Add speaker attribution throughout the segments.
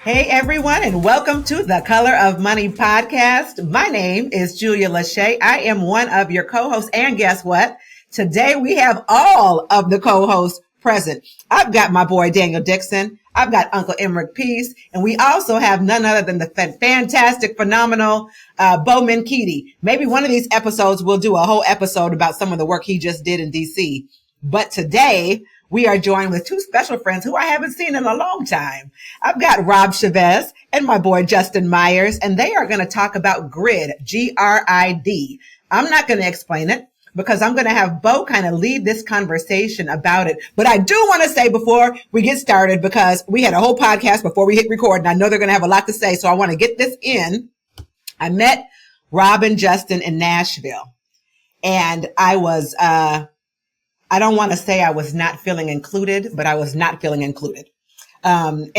Speaker 1: Hey everyone, and welcome to the Color of Money podcast. My name is Julia Lachey. I am one of your co-hosts, and guess what? Today we have all of the co-hosts present. I've got my boy Daniel Dixon. I've got Uncle Emmerich Peace, and we also have none other than the fantastic, phenomenal Bo Menkiti. Maybe one of these episodes we'll do a whole episode about some of the work he just did in DC. But today we are joined with two special friends who I haven't seen in a long time. I've got Rob Chavez and my boy Justin Myers, and they are going to talk about GRID, G-R-I-D. I'm not going to explain it because I'm going to have Bo kind of lead this conversation about it. But I do want to say before we get started, because we had a whole podcast before we hit record, and I know they're going to have a lot to say, so I want to get this in. I met Rob and Justin in Nashville, and I was, I don't want to say I was not feeling included, but I was not feeling included. In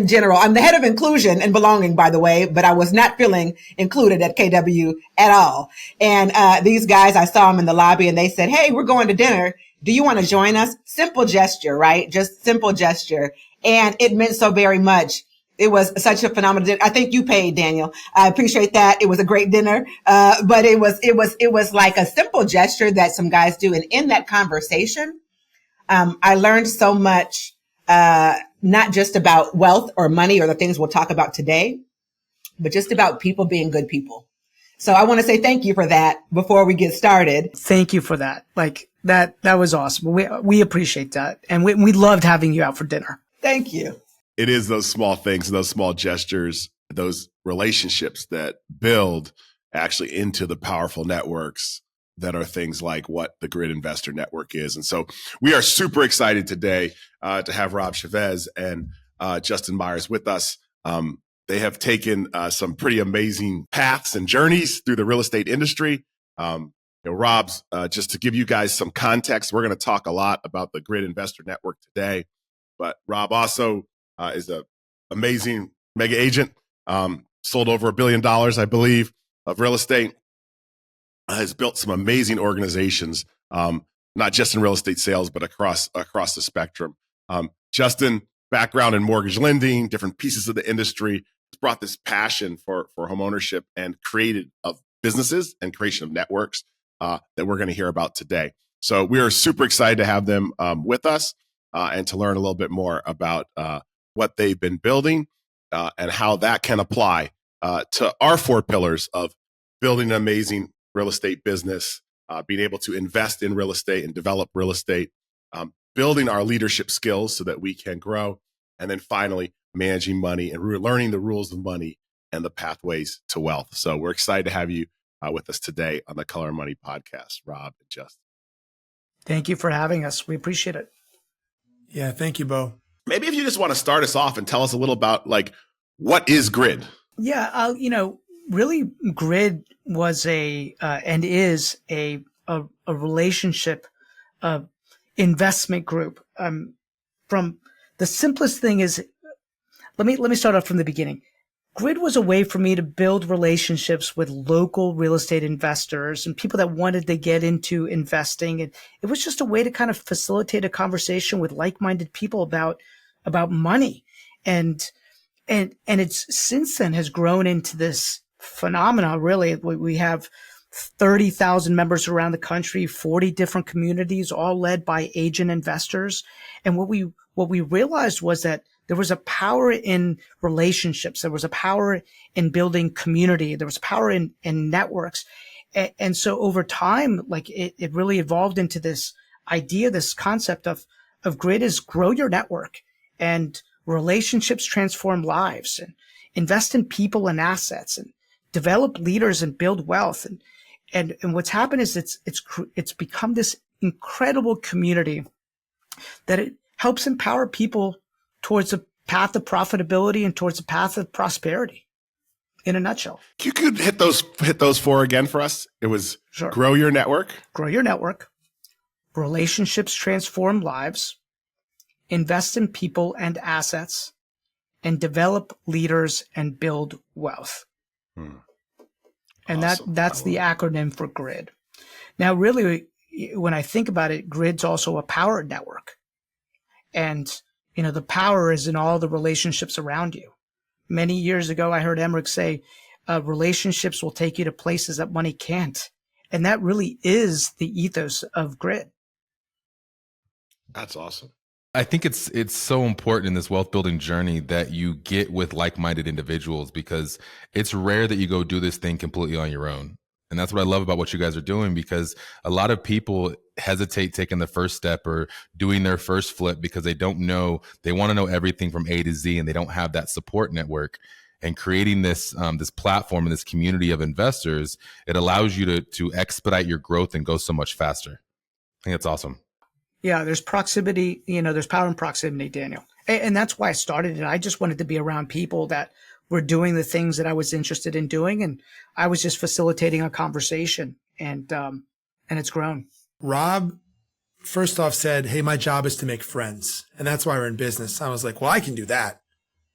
Speaker 1: general, I'm the head of inclusion and belonging, by the way, but I was not feeling included at KW at all. And these guys, I saw them in the lobby and they said, "Hey, we're going to dinner. Do you want to join us?" Simple gesture, right? Just simple gesture. And it meant so very much. It was such a phenomenal dinner. I think you paid, Daniel. I appreciate that. It was a great dinner. But it was like a simple gesture that some guys do. And in that conversation, I learned so much, not just about wealth or money or the things we'll talk about today, but just about people being good people. So I want to say thank you for that before we get started.
Speaker 2: Thank you for that. Like that was awesome. We appreciate that. And we loved having you out for dinner.
Speaker 1: Thank you.
Speaker 3: It is those small things, those small gestures, those relationships that build actually into the powerful networks that are things like what the GRID Investor Network is. And so we are super excited today to have Rob Chavez and Justin Myers with us. They have taken some pretty amazing paths and journeys through the real estate industry. Rob's, just to give you guys some context, we're going to talk a lot about the GRID Investor Network today. But Rob also is an amazing mega agent, sold over $1 billion, I believe, of real estate, has built some amazing organizations, not just in real estate sales, but across the spectrum. Justin, background in mortgage lending, different pieces of the industry, has brought this passion for home ownership and created of businesses and creation of networks that we're going to hear about today. So we are super excited to have them with us and to learn a little bit more about what they've been building and how that can apply to our four pillars of building an amazing real estate business, being able to invest in real estate and develop real estate, building our leadership skills so that we can grow, and then finally managing money and learning the rules of money and the pathways to wealth. So we're excited to have you with us today on the Color of Money podcast, Rob and Justin.
Speaker 2: Thank you for having us. We appreciate it.
Speaker 4: Yeah, thank you, Bo.
Speaker 3: Maybe if you just want to start us off and tell us a little about what is GRID?
Speaker 2: Yeah, really GRID was and is a relationship investment group. From the simplest thing is, let me start off from the beginning. GRID was a way for me to build relationships with local real estate investors and people that wanted to get into investing. And it was just a way to kind of facilitate a conversation with like-minded people about money. And it's since then has grown into this phenomena. Really, we have 30,000 members around the country, 40 different communities, all led by agent investors. And what we realized was that there was a power in relationships. There was a power in building community. There was power in networks. And so over time, it really evolved into this idea, this concept of GRID is grow your network, and relationships transform lives, and invest in people and assets, and develop leaders and build wealth. And what's happened is it's become this incredible community that it helps empower people towards a path of profitability and towards a path of prosperity. In a nutshell.
Speaker 3: You could hit those four again for us. It was
Speaker 2: Sure.
Speaker 3: Grow your network.
Speaker 2: Grow your network. Relationships transform lives. Invest in people and assets, and develop leaders and build wealth. And
Speaker 3: Awesome.
Speaker 2: that's the acronym for GRID. Now, really, when I think about it, GRID's also a power network. And The power is in all the relationships around you. Many years ago, I heard Emmerich say, relationships will take you to places that money can't. And that really is the ethos of Grid.
Speaker 3: That's awesome.
Speaker 5: I think it's so important in this wealth building journey that you get with like-minded individuals, because it's rare that you go do this thing completely on your own. And that's what I love about what you guys are doing, because a lot of people hesitate taking the first step or doing their first flip because they don't know, they want to know everything from A to Z, and they don't have that support network. And creating this this platform and this community of investors, it allows you to expedite your growth and go so much faster. I think that's awesome.
Speaker 2: Yeah, there's proximity, there's power in proximity, Daniel. And that's why I started it. I just wanted to be around people that were doing the things that I was interested in doing. And I was just facilitating a conversation, and it's grown.
Speaker 4: Rob, first off, said, hey, my job is to make friends. And that's why we're in business. I was like, well, I can do that.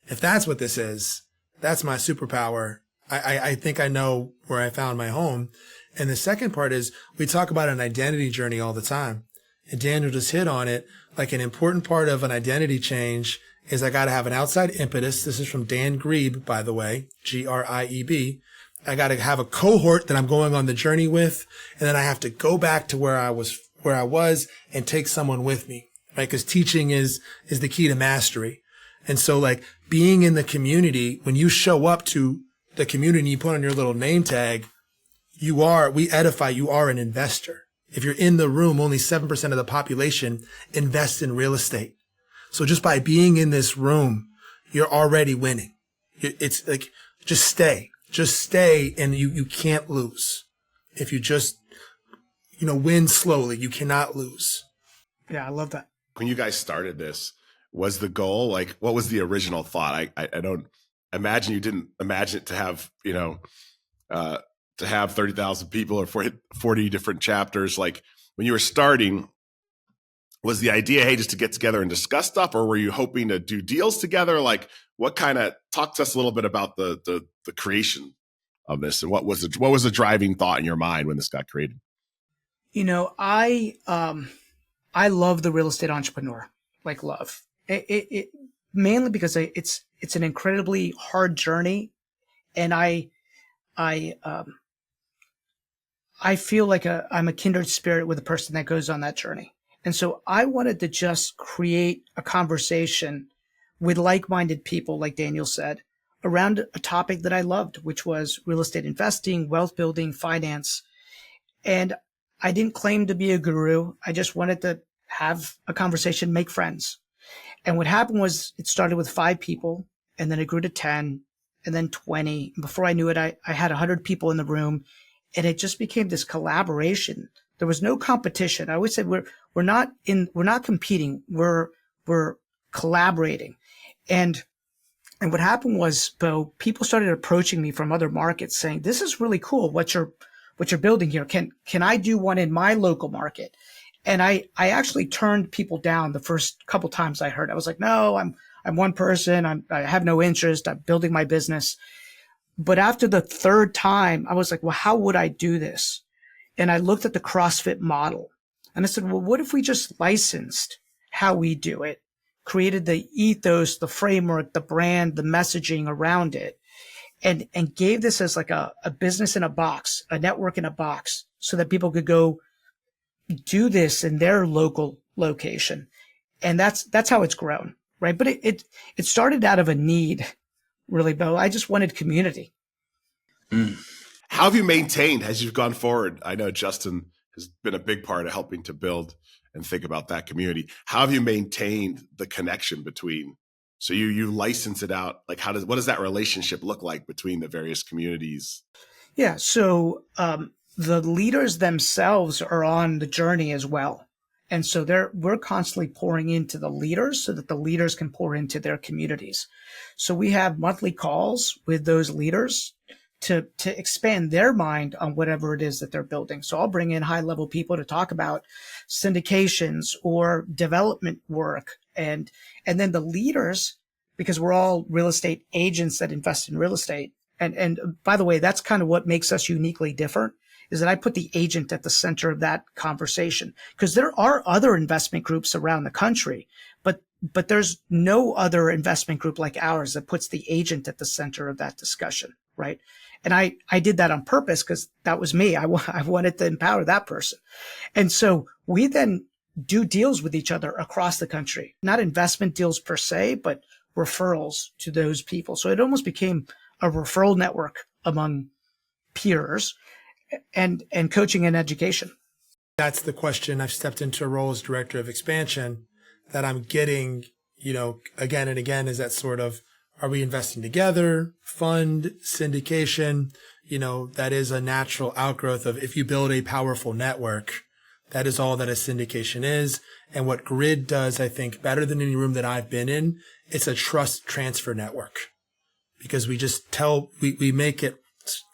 Speaker 4: If that's what this is, that's my superpower. I think I know where I found my home. And the second part is we talk about an identity journey all the time. And Daniel just hit on it. Like, an important part of an identity change is I got to have an outside impetus. This is from Dan Grieb, by the way, Grieb. I got to have a cohort that I'm going on the journey with. And then I have to go back to where I was and take someone with me, right? Because teaching is the key to mastery. And so, like, being in the community, when you show up to the community and you put on your little name tag, we edify, you are an investor. If you're in the room, only 7% of the population invests in real estate. So just by being in this room, you're already winning. It's like, just stay, and you can't lose. If you just, win slowly, you cannot lose.
Speaker 2: Yeah, I love that.
Speaker 3: When you guys started this, was the goal, like, what was the original thought? I don't imagine you didn't imagine it to have, to have 30,000 people or 40 different chapters. Like, when you were starting, was the idea, hey, just to get together and discuss stuff, or were you hoping to do deals together? Like, talk to us a little bit about the creation of this, and what was the driving thought in your mind when this got created?
Speaker 2: I love the real estate entrepreneur, like love it mainly because it's an incredibly hard journey. And I feel like I'm a kindred spirit with a person that goes on that journey. And so I wanted to just create a conversation with like-minded people, like Daniel said, around a topic that I loved, which was real estate investing, wealth building, finance. And I didn't claim to be a guru. I just wanted to have a conversation, make friends. And what happened was it started with 5 people, and then it grew to 10, and then 20. And before I knew it, I had 100 people in the room. And it just became this collaboration. There was no competition. I always said we're not competing. We're collaborating. And what happened was, Bo, people started approaching me from other markets saying, "This is really cool. What you're building here. Can I do one in my local market?" And I actually turned people down the first couple times I heard. I was like, "No, I'm one person. I have no interest. I'm building my business." But after the third time, I was like, well, how would I do this? And I looked at the CrossFit model, and I said, well, what if we just licensed how we do it, created the ethos, the framework, the brand, the messaging around it, and gave this as like a business in a box, a network in a box, so that people could go do this in their local location. And that's how it's grown, right? But it started out of a need. Really, Bo. I just wanted community.
Speaker 3: How have you maintained as you've gone forward? I know Justin has been a big part of helping to build and think about that community. How have you maintained the connection between? So you license it out. Like, what does that relationship look like between the various communities?
Speaker 2: Yeah. So the leaders themselves are on the journey as well. And so we're constantly pouring into the leaders so that the leaders can pour into their communities. So we have monthly calls with those leaders to expand their mind on whatever it is that they're building. So I'll bring in high level people to talk about syndications or development work. And then the leaders, because we're all real estate agents that invest in real estate. And by the way, that's kind of what makes us uniquely different, is that I put the agent at the center of that conversation, because there are other investment groups around the country, but but there's no other investment group like ours that puts the agent at the center of that discussion, right? And I did that on purpose because that was me. I wanted to empower that person. And so we then do deals with each other across the country, not investment deals per se, but referrals to those people. So it almost became a referral network among peers and coaching and education.
Speaker 4: That's the question. I've stepped into a role as director of expansion that I'm getting, again and again, is that sort of, are we investing together, fund, syndication? That is a natural outgrowth of if you build a powerful network, that is all that a syndication is. And what Grid does, I think, better than any room that I've been in, it's a trust transfer network. Because we just we make it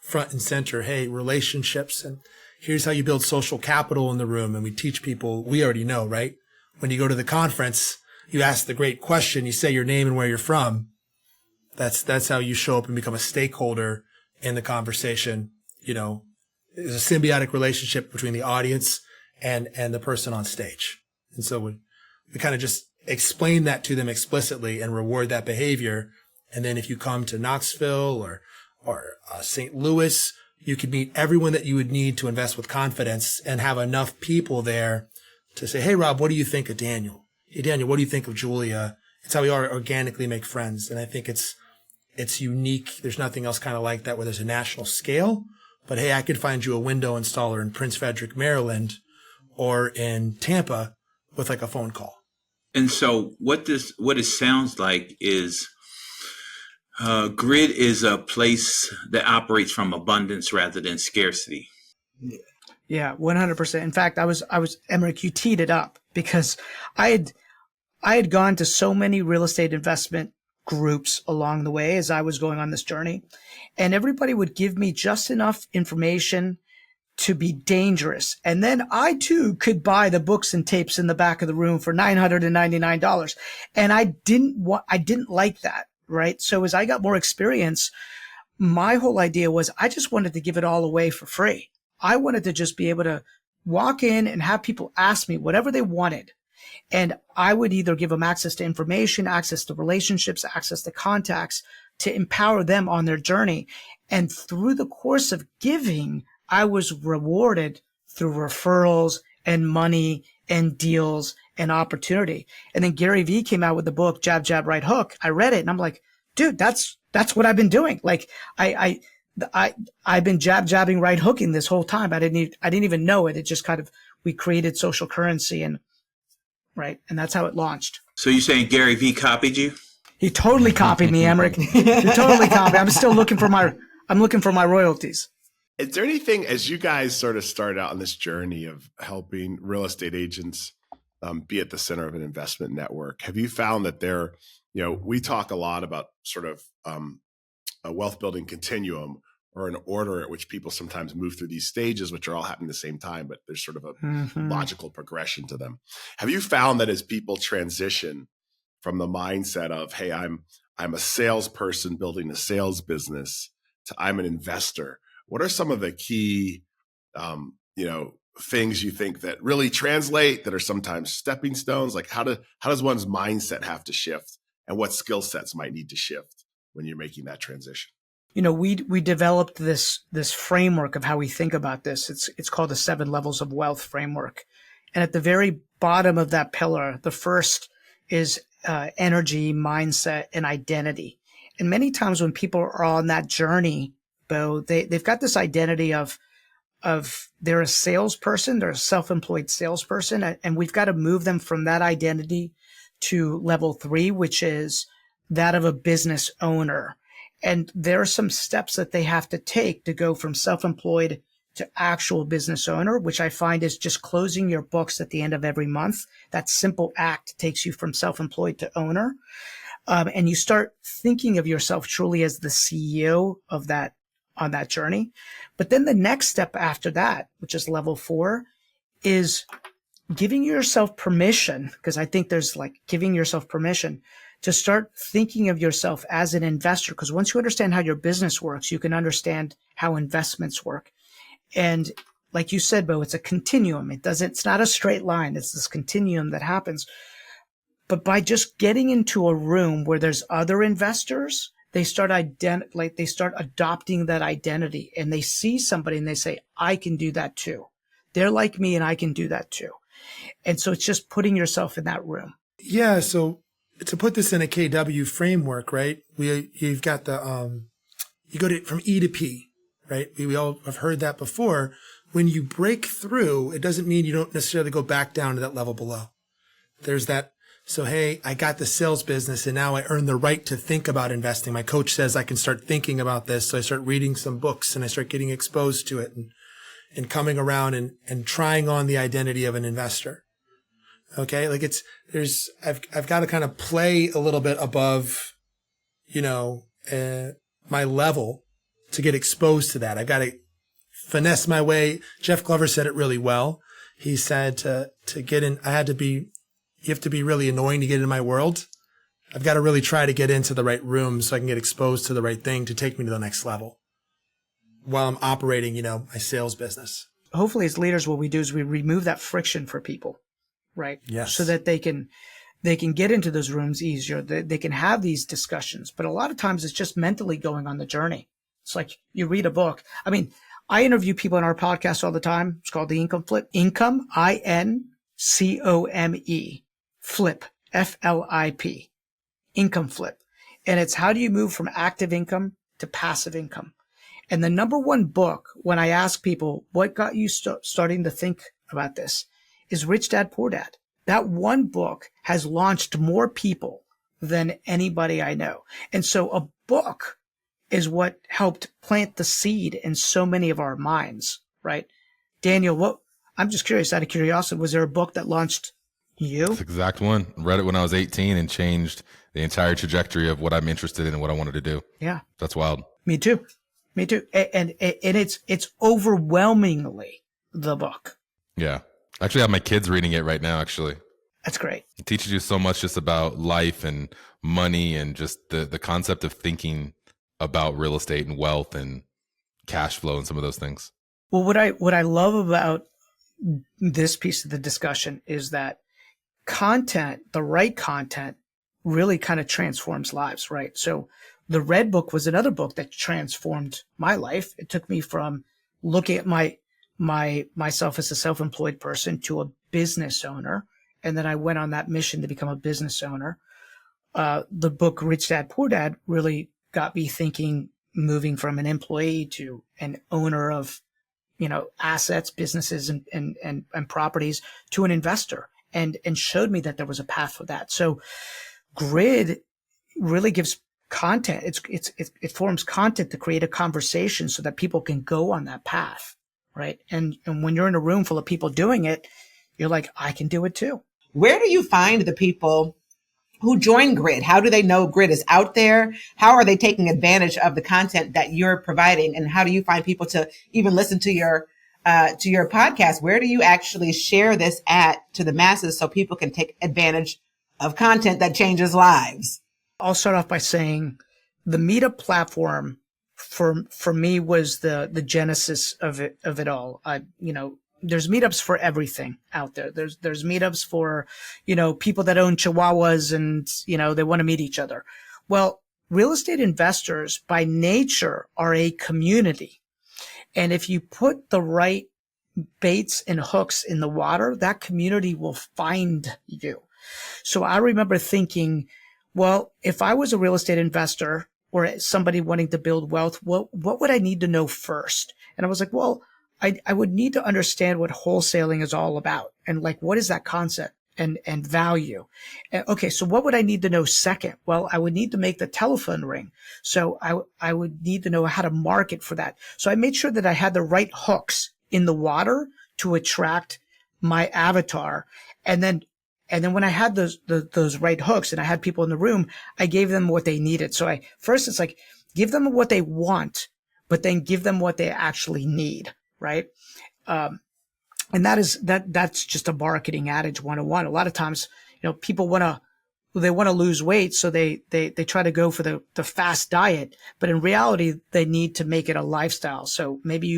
Speaker 4: front and center, hey, relationships, and here's how you build social capital in the room. And we teach people, we already know, right? When you go to the conference, you ask the great question, you say your name and where you're from. That's how you show up and become a stakeholder in the conversation. There's a symbiotic relationship between the audience and the person on stage. And so we kind of just explain that to them explicitly and reward that behavior. And then if you come to Knoxville or St. Louis, you could meet everyone that you would need to invest with confidence and have enough people there to say, hey, Rob, what do you think of Daniel? Hey, Daniel, what do you think of Julia? It's how we organically make friends. And I think it's unique. There's nothing else kind of like that where there's a national scale. But hey, I could find you a window installer in Prince Frederick, Maryland, or in Tampa with like a phone call.
Speaker 6: And so what it sounds like is Grid is a place that operates from abundance rather than scarcity.
Speaker 2: Yeah, 100%. In fact, I was Emmerich, you teed it up because I had gone to so many real estate investment groups along the way as I was going on this journey, and everybody would give me just enough information to be dangerous. And then I too could buy the books and tapes in the back of the room for $999. And I didn't like that. Right. So as I got more experience, my whole idea was I just wanted to give it all away for free. I wanted to just be able to walk in and have people ask me whatever they wanted. And I would either give them access to information, access to relationships, access to contacts to empower them on their journey. And through the course of giving, I was rewarded through referrals and money and deals and opportunity. And then Gary Vee came out with the book, Jab, Jab, Right Hook. I read it and I'm like, dude, that's what I've been doing. Like I've been jabbing, right hooking this whole time. I didn't even know it. It just kind of, we created social currency and that's how it launched.
Speaker 6: So you're saying Gary Vee copied you?
Speaker 2: He totally copied me, Emmerich. He totally copied. I'm still looking for my royalties.
Speaker 3: Is there anything, as you guys sort of start out on this journey of helping real estate agents be at the center of an investment network, have you found that we talk a lot about sort of a wealth building continuum or an order at which people sometimes move through these stages, which are all happening at the same time, but there's sort of a logical progression to them. Have you found that as people transition from the mindset of, hey, I'm a salesperson building a sales business to I'm an investor, what are some of the key, things you think that really translate that are sometimes stepping stones? Like how does one's mindset have to shift, and what skill sets might need to shift when you're making that transition?
Speaker 2: We developed this framework of how we think about this. It's called the 7 levels of wealth framework. And at the very bottom of that pillar, the first is energy, mindset, and identity. And many times when people are on that journey, Bo, they've got this identity of they're a salesperson, they're a self-employed salesperson, and we've got to move them from that identity to level 3, which is that of a business owner. And there are some steps that they have to take to go from self-employed to actual business owner, which I find is just closing your books at the end of every month. That simple act takes you from self-employed to owner. And you start thinking of yourself truly as the CEO of that, on that journey. But then the next step after that, which is level 4, is giving yourself permission, because I think there's like giving yourself permission to start thinking of yourself as an investor. Because once you understand how your business works, you can understand how investments work. And like you said, Bo, it's a continuum. It's not a straight line. It's this continuum that happens. But by just getting into a room where there's other investors, they start they start adopting that identity, and they see somebody and they say, I can do that too. They're like me and I can do that too. And so it's just putting yourself in that room.
Speaker 4: Yeah. So to put this in a KW framework, right? You've got you go from E to P, right? We all have heard that before. When you break through, it doesn't mean you don't necessarily go back down to that level below. There's that. So, hey, I got the sales business and now I earn the right to think about investing. My coach says I can start thinking about this. So I start reading some books and I start getting exposed to it and coming around and trying on the identity of an investor. Okay. Like I've got to kind of play a little bit above, my level to get exposed to that. I've got to finesse my way. Jeff Glover said it really well. He said to get in, you have to be really annoying to get into my world. I've got to really try to get into the right room so I can get exposed to the right thing to take me to the next level while I'm operating, my sales business.
Speaker 2: Hopefully as leaders, what we do is we remove that friction for people, right?
Speaker 4: Yes.
Speaker 2: So that they can get into those rooms easier. They can have these discussions, but a lot of times it's just mentally going on the journey. It's like you read a book. I mean, I interview people in our podcast all the time. It's called the Income Flip. Income, INCOME. Flip, FLIP, income flip. And it's how do you move from active income to passive income? And the number one book, when I ask people, what got you starting to think about this, is Rich Dad, Poor Dad. That one book has launched more people than anybody I know. And so a book is what helped plant the seed in so many of our minds, right? Daniel, I'm just curious, out of curiosity, was there a book that launched you?
Speaker 5: That's the exact one. Read it when I was 18 and changed the entire trajectory of what I'm interested in and what I wanted to do.
Speaker 2: Yeah.
Speaker 5: That's wild.
Speaker 2: Me too. And it's overwhelmingly the book.
Speaker 5: Yeah. I actually have my kids reading it right now, actually.
Speaker 2: That's great.
Speaker 5: It teaches you so much just about life and money and just the concept of thinking about real estate and wealth and cash flow and some of those things.
Speaker 2: Well, what I love about this piece of the discussion is that content, the right content, really kind of transforms lives, right? So the Red Book was another book that transformed my life. It took me from looking at myself as a self-employed person to a business owner. And then I went on that mission to become a business owner. The book Rich Dad, Poor Dad really got me thinking, moving from an employee to an owner of, assets, businesses and properties to an investor. And showed me that there was a path for that. So Grid really gives content. It forms content to create a conversation so that people can go on that path, right? And when you're in a room full of people doing it, you're like, I can do it too.
Speaker 1: Where do you find the people who join Grid? How do they know Grid is out there? How are they taking advantage of the content that you're providing? And how do you find people to even listen to your podcast? Where do you actually share this to the masses so people can take advantage of content that changes lives?
Speaker 2: I'll start off by saying the Meetup platform for me was the genesis of it all. There's meetups for everything out there. There's meetups for, people that own chihuahuas and, they want to meet each other. Well, real estate investors by nature are a community. And if you put the right baits and hooks in the water, that community will find you. So I remember thinking, well, if I was a real estate investor or somebody wanting to build wealth, what would I need to know first? And I was like, well, I would need to understand what wholesaling is all about. And like, what is that concept and value? Okay. So what would I need to know second? Well, I would need to make the telephone ring. So I would need to know how to market for that. So I made sure that I had the right hooks in the water to attract my avatar. And then when I had those right hooks and I had people in the room, I gave them what they needed. So first it's like, give them what they want, but then give them what they actually need. Right. And that's just a marketing adage 101. A lot of times, people want to lose weight. So they try to go for the fast diet, but in reality, they need to make it a lifestyle. So maybe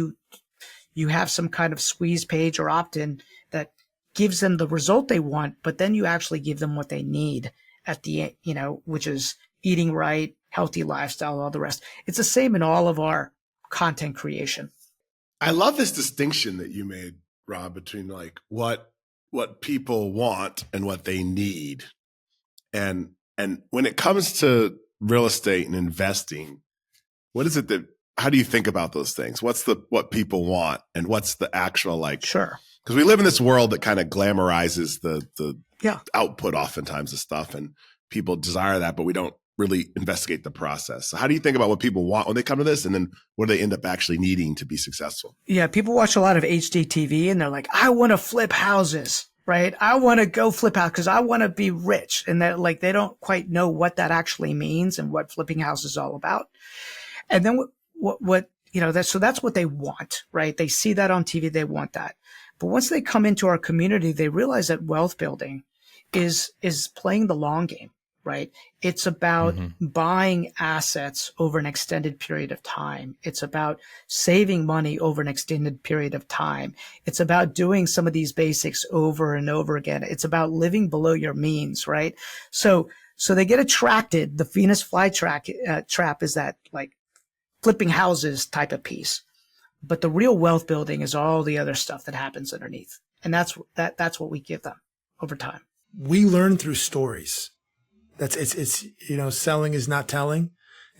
Speaker 2: you have some kind of squeeze page or opt-in that gives them the result they want, but then you actually give them what they need at the end, which is eating right, healthy lifestyle, all the rest. It's the same in all of our content creation.
Speaker 3: I love this distinction that you made, Rob, between like what people want and what they need. And when it comes to real estate and investing, what is it how do you think about those things? What's what people want and what's the actual
Speaker 2: Sure.
Speaker 3: Because we live in this world that kind of glamorizes the
Speaker 2: Yeah.
Speaker 3: output oftentimes of stuff, and people desire that, but we don't really investigate the process. So how do you think about what people want when they come to this, and then what do they end up actually needing to be successful?
Speaker 2: Yeah, people watch a lot of HGTV and they're like, I want to flip houses, right? I want to go flip house because I want to be rich. And they're like, they don't quite know what that actually means and what flipping house is all about. And then that's what they want, right? They see that on TV, they want that. But once they come into our community, they realize that wealth building is playing the long game, right? It's about buying assets over an extended period of time. It's about saving money over an extended period of time. It's about doing some of these basics over and over again. It's about living below your means, right? So they get attracted. The Venus trap is that like flipping houses type of piece. But the real wealth building is all the other stuff that happens underneath. And that's what we give them over time.
Speaker 4: We learn through stories. It's selling is not telling.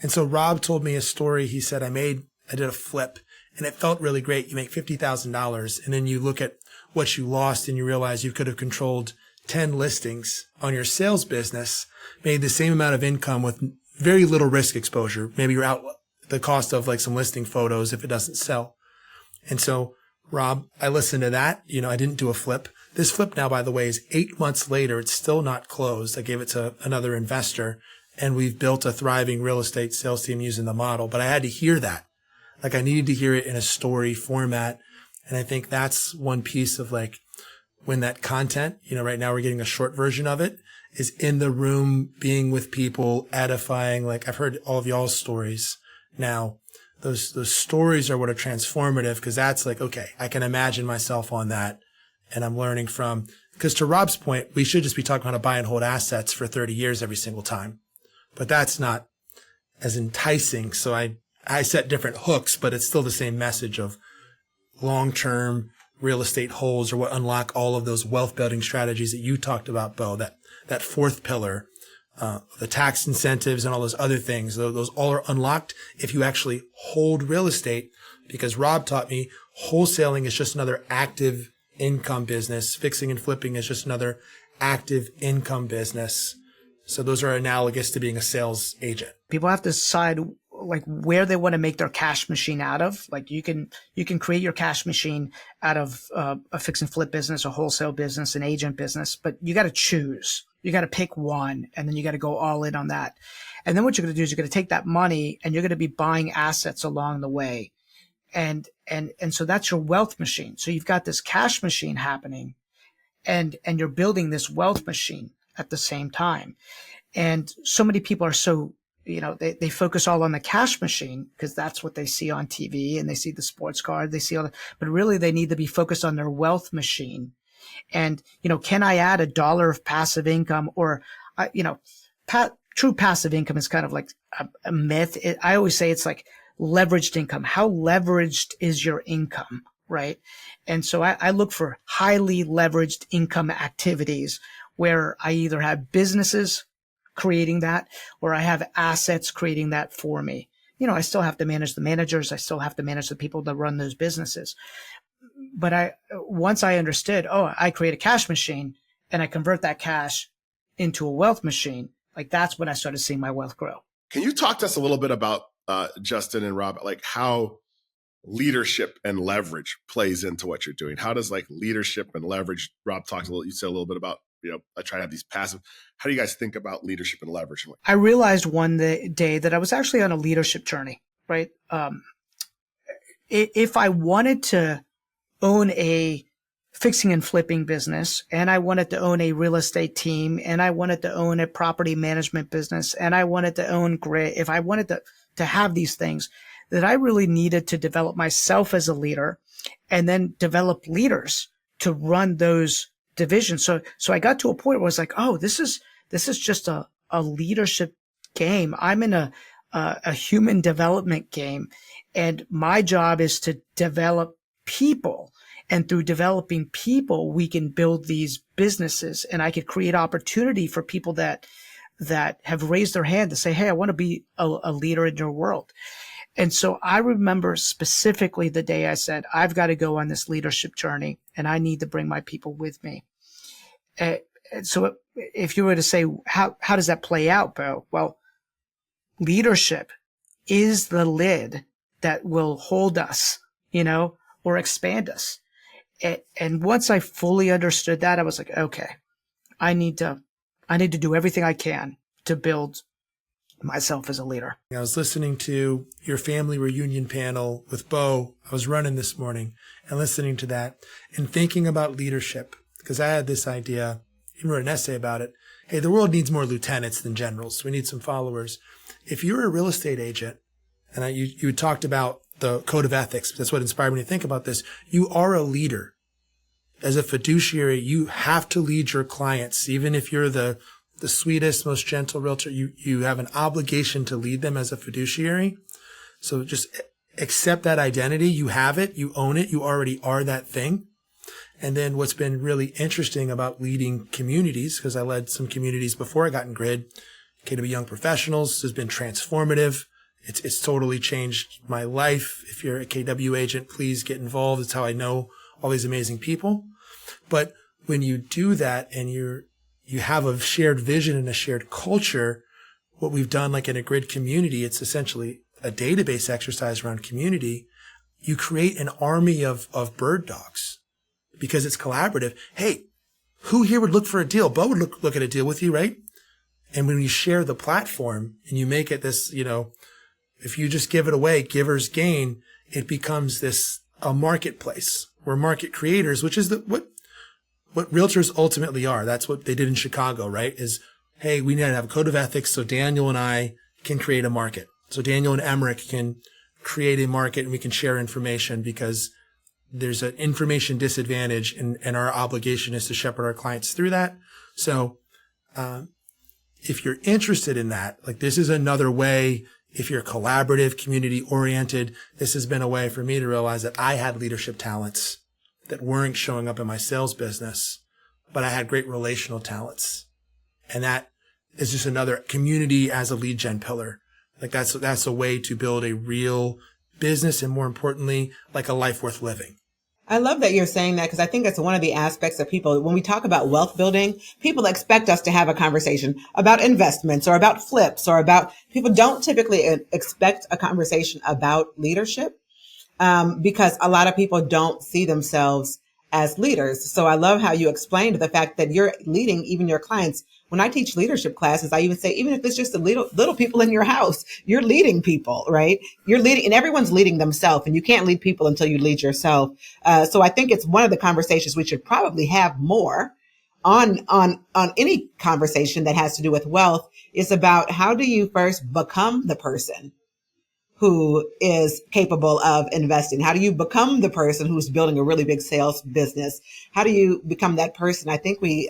Speaker 4: And so Rob told me a story. He said, I did a flip and it felt really great. You make $50,000 and then you look at what you lost and you realize you could have controlled 10 listings on your sales business, made the same amount of income with very little risk exposure. Maybe you're out the cost of like some listing photos if it doesn't sell. And so, Rob, I listened to that. I didn't do a flip. This flip now, by the way, is 8 months later. It's still not closed. I gave it to another investor and we've built a thriving real estate sales team using the model. But I had to hear that. Like I needed to hear it in a story format. And I think that's one piece of like when that content, right now we're getting a short version of it, is in the room, being with people, edifying. Like I've heard all of y'all's stories. Now, those stories are what are transformative because that's like, okay, I can imagine myself on that and I'm learning from, because to Rob's point, we should just be talking about how to buy and hold assets for 30 years every single time, but that's not as enticing. So I set different hooks, but it's still the same message of long-term real estate holds or what unlock all of those wealth building strategies that you talked about, Bo, that fourth pillar. The tax incentives and all those other things, those all are unlocked if you actually hold real estate, because Rob taught me wholesaling is just another active income business. Fixing and flipping is just another active income business. So those are analogous to being a sales agent.
Speaker 2: People have to decide like where they want to make their cash machine out of. Like you can create your cash machine out of a fix and flip business, a wholesale business, an agent business, but you got to choose. You got to pick one and then you got to go all in on that. And then what you're going to do is you're going to take that money and you're going to be buying assets along the way. And so that's your wealth machine. So you've got this cash machine happening and you're building this wealth machine at the same time. And so many people are so, they focus all on the cash machine because that's what they see on TV and they see the sports card, they see all that, but really they need to be focused on their wealth machine. And, can I add $1 of passive income or, true passive income is kind of like a myth. I always say it's like leveraged income. How leveraged is your income, right? And so I look for highly leveraged income activities where I either have businesses creating that or I have assets creating that for me. I still have to manage the managers. I still have to manage the people that run those businesses. But once I understood, I create a cash machine and I convert that cash into a wealth machine. Like that's when I started seeing my wealth grow.
Speaker 3: Can you talk to us a little bit about Justin and Rob, like how leadership and leverage plays into what you're doing? How does like leadership and leverage, Rob talked you said a little bit about, I try to have these passive. How do you guys think about leadership and leverage?
Speaker 2: I realized one day that I was actually on a leadership journey, right? If I wanted to own a fixing and flipping business and I wanted to own a real estate team and I wanted to own a property management business and I wanted to own grid, if I wanted to have these things, that I really needed to develop myself as a leader and then develop leaders to run those division. So I got to a point where I was like, oh, this is just a leadership game. I'm in a human development game, and my job is to develop people. And through developing people, we can build these businesses, and I could create opportunity for people that have raised their hand to say, hey, I want to be a leader in your world. And so I remember specifically the day I said, I've got to go on this leadership journey, and I need to bring my people with me. So if you were to say, how does that play out, Bo? Well, leadership is the lid that will hold us, or expand us. And once I fully understood that, I was like, okay, I need to do everything I can to build myself as a leader.
Speaker 4: I was listening to your family reunion panel with Bo. I was running this morning and listening to that and thinking about leadership, because I had this idea, you wrote an essay about it. Hey, the world needs more lieutenants than generals. We need some followers. If you're a real estate agent, and you talked about the code of ethics, that's what inspired me to think about this. You are a leader. As a fiduciary, you have to lead your clients. Even if you're the sweetest, most gentle realtor, you have an obligation to lead them as a fiduciary. So just accept that identity. You have it. You own it. You already are that thing. And then what's been really interesting about leading communities, because I led some communities before I got in Grid, KW Young Professionals, has been transformative. It's totally changed my life. If you're a KW agent, please get involved. It's how I know all these amazing people. But when you do that and you have a shared vision and a shared culture, what we've done, like in a Grid community, it's essentially a database exercise around community. You create an army of bird dogs because it's collaborative. Hey, who here would look for a deal? Bo would look at a deal with you, right? And when you share the platform and you make it this, if you just give it away, givers gain, it becomes a marketplace. We're market creators, which is what realtors ultimately are. That's what they did in Chicago, right? Is, hey, we need to have a code of ethics so Daniel and I can create a market. So Daniel and Emmerich can create a market and we can share information because there's an information disadvantage and our obligation is to shepherd our clients through that. So, if you're interested in that, like this is another way. If you're collaborative, community oriented, this has been a way for me to realize that I had leadership talents that weren't showing up in my sales business, but I had great relational talents. And that is just another community as a lead gen pillar. Like that's a way to build a real business and, more importantly, like a life worth living.
Speaker 1: I love that you're saying that, because I think that's one of the aspects that people, when we talk about wealth building, people expect us to have a conversation about investments or about flips or people don't typically expect a conversation about leadership, because a lot of people don't see themselves as leaders. So I love how you explained the fact that you're leading even your clients. When I teach leadership classes, I even say, even if it's just the little people in your house, you're leading people, right? You're leading, and everyone's leading themselves, and you can't lead people until you lead yourself. So I think it's one of the conversations we should probably have more on any conversation that has to do with wealth, is about how do you first become the person who is capable of investing? How do you become the person who's building a really big sales business? How do you become that person? I think we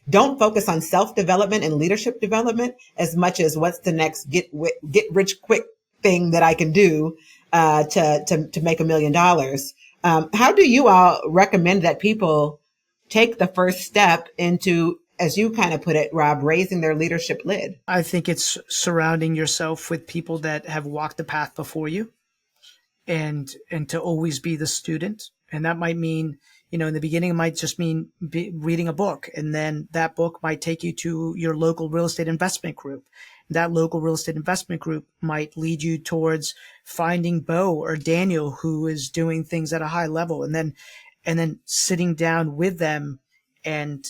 Speaker 1: don't focus on self-development and leadership development as much as what's the next get rich quick thing that I can do to make $1 million. How do you all recommend that people take the first step into, as you kind of put it, Rob, raising their leadership lid?
Speaker 2: I think it's surrounding yourself with people that have walked the path before you, and to always be the student. And that might mean, in the beginning, it might just mean reading a book. And then that book might take you to your local real estate investment group. That local real estate investment group might lead you towards finding Bo or Daniel, who is doing things at a high level, and then sitting down with them and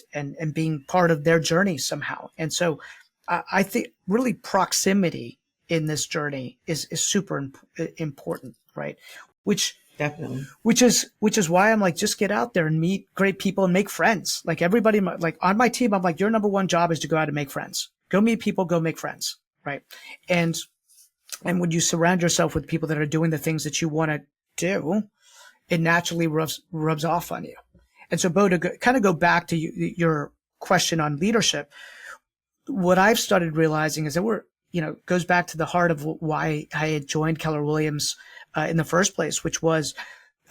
Speaker 2: being part of their journey somehow. And so I think really proximity in this journey is super important, right?
Speaker 1: Definitely.
Speaker 2: Which is why I'm like, just get out there and meet great people and make friends. Like everybody, like on my team, I'm like, your number one job is to go out and make friends. Go meet people, go make friends, right? And when you surround yourself with people that are doing the things that you want to do, it naturally rubs off on you. And so, Bo, to kind of go back to your question on leadership, what I've started realizing is that goes back to the heart of why I had joined Keller Williams in the first place, which was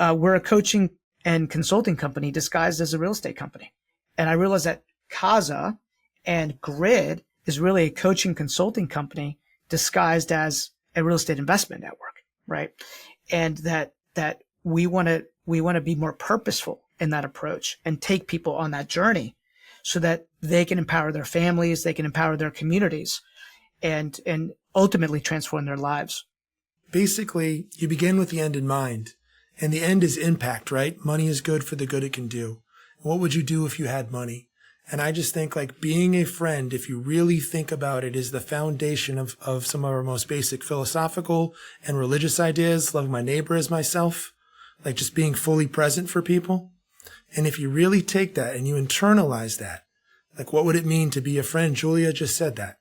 Speaker 2: we're a coaching and consulting company disguised as a real estate company. And I realized that Casa and Grid is really a coaching consulting company disguised as a real estate investment network, right? And that we want to be more purposeful in that approach and take people on that journey so that they can empower their families, they can empower their communities, and ultimately transform their lives.
Speaker 4: Basically, you begin with the end in mind, and the end is impact, right? Money is good for the good it can do. What would you do if you had money? And I just think like being a friend, if you really think about it, is the foundation of some of our most basic philosophical and religious ideas. Loving my neighbor as myself, like just being fully present for people. And if you really take that and you internalize that, like what would it mean to be a friend? Julia just said that.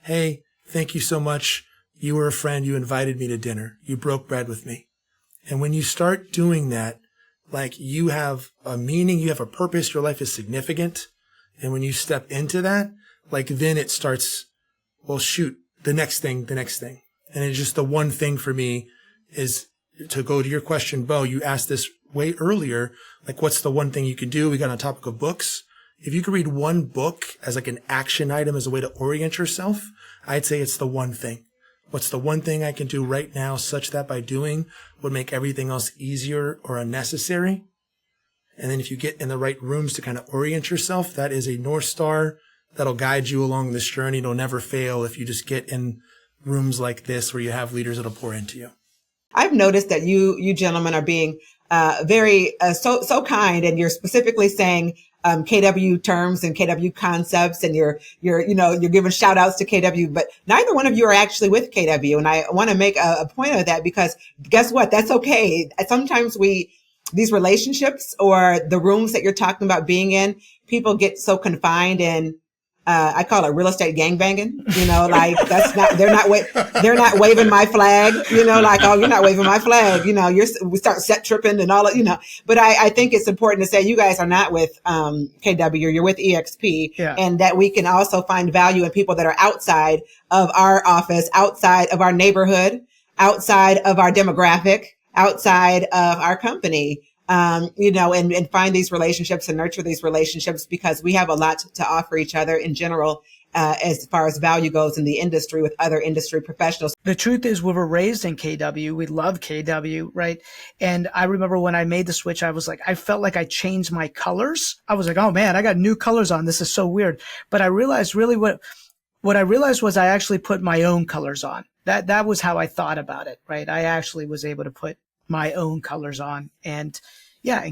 Speaker 4: Hey, thank you so much. You were a friend. You invited me to dinner. You broke bread with me. And when you start doing that, like you have a meaning, you have a purpose, your life is significant. And when you step into that, like then it starts, well, shoot, the next thing. And it's just the one thing for me is to go to your question, Bo, you asked this way earlier, like what's the one thing you can do? We got on topic of books. If you could read one book as like an action item as a way to orient yourself, I'd say it's the one thing. What's the one thing I can do right now such that by doing would make everything else easier or unnecessary? And then if you get in the right rooms to kind of orient yourself, that is a North Star that'll guide you along this journey. It'll never fail if you just get in rooms like this where you have leaders that'll pour into you.
Speaker 1: I've noticed that you gentlemen are being very so kind, and you're specifically saying KW terms and KW concepts, and you're giving shout outs to KW, but neither one of you are actually with KW. And I want to make a point of that, because guess what? That's okay. Sometimes these relationships or the rooms that you're talking about being in, people get so confined in, I call it real estate gangbanging, like they're not waving my flag, like, oh, you're not waving my flag, we start set tripping and all of, but I think it's important to say you guys are not with, KW, you're with EXP,
Speaker 2: yeah.
Speaker 1: And that we can also find value in people that are outside of our office, outside of our neighborhood, outside of our demographic, outside of our company, and find these relationships and nurture these relationships, because we have a lot to offer each other in general, as far as value goes in the industry with other industry professionals.
Speaker 2: The truth is we were raised in KW. We love KW, right? And I remember when I made the switch, I was like, I felt like I changed my colors. I was like, oh man, I got new colors on. This is so weird. But I realized really what I realized was I actually put my own colors on. That was how I thought about it, right? I actually was able to put my own colors on and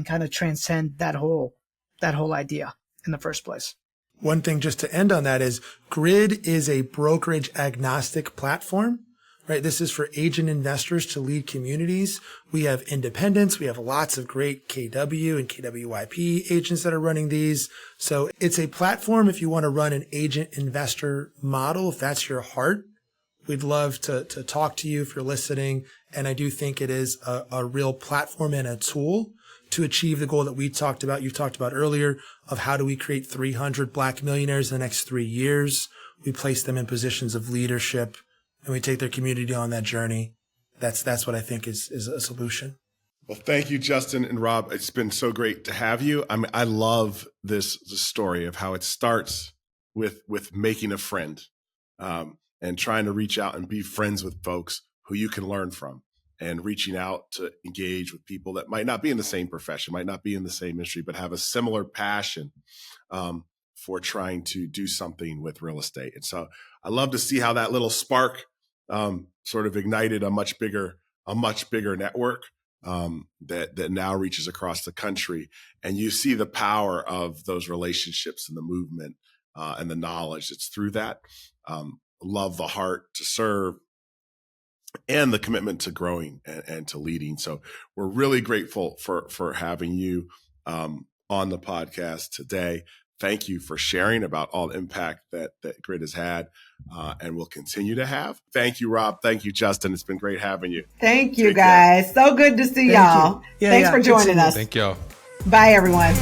Speaker 2: kind of transcend that whole idea in the first place.
Speaker 4: One thing just to end on that is Grid is a brokerage agnostic platform, right? This is for agent investors to lead communities. We have independents. We have lots of great KW and KWYP agents that are running these. So it's a platform if you want to run an agent investor model, if that's your heart. We'd love to talk to you if you're listening. And I do think it is a real platform and a tool to achieve the goal that you've talked about earlier, of how do we create 300 Black millionaires in the next 3 years. We place them in positions of leadership and we take their community on that journey. That's what I think is a solution.
Speaker 3: Well, thank you, Justin and Rob. It's been so great to have you. I mean, I love this story of how it starts with making a friend, and trying to reach out and be friends with folks who you can learn from, and reaching out to engage with people that might not be in the same profession, might not be in the same industry, but have a similar passion for trying to do something with real estate. And so I love to see how that little spark sort of ignited a much bigger network that now reaches across the country. And you see the power of those relationships and the movement and the knowledge that's through that. Love the heart to serve and the commitment to growing and to leading. So we're really grateful for having you on the podcast today. Thank you for sharing about all the impact that Grid has had and will continue to have. Thank you, Rob. Thank you, Justin. It's been great having you.
Speaker 1: Thank you,
Speaker 3: Take
Speaker 1: guys.
Speaker 3: care.
Speaker 1: So good to see y'all.
Speaker 2: Yeah,
Speaker 1: Thanks for joining us.
Speaker 5: Thank y'all.
Speaker 1: Bye, everyone.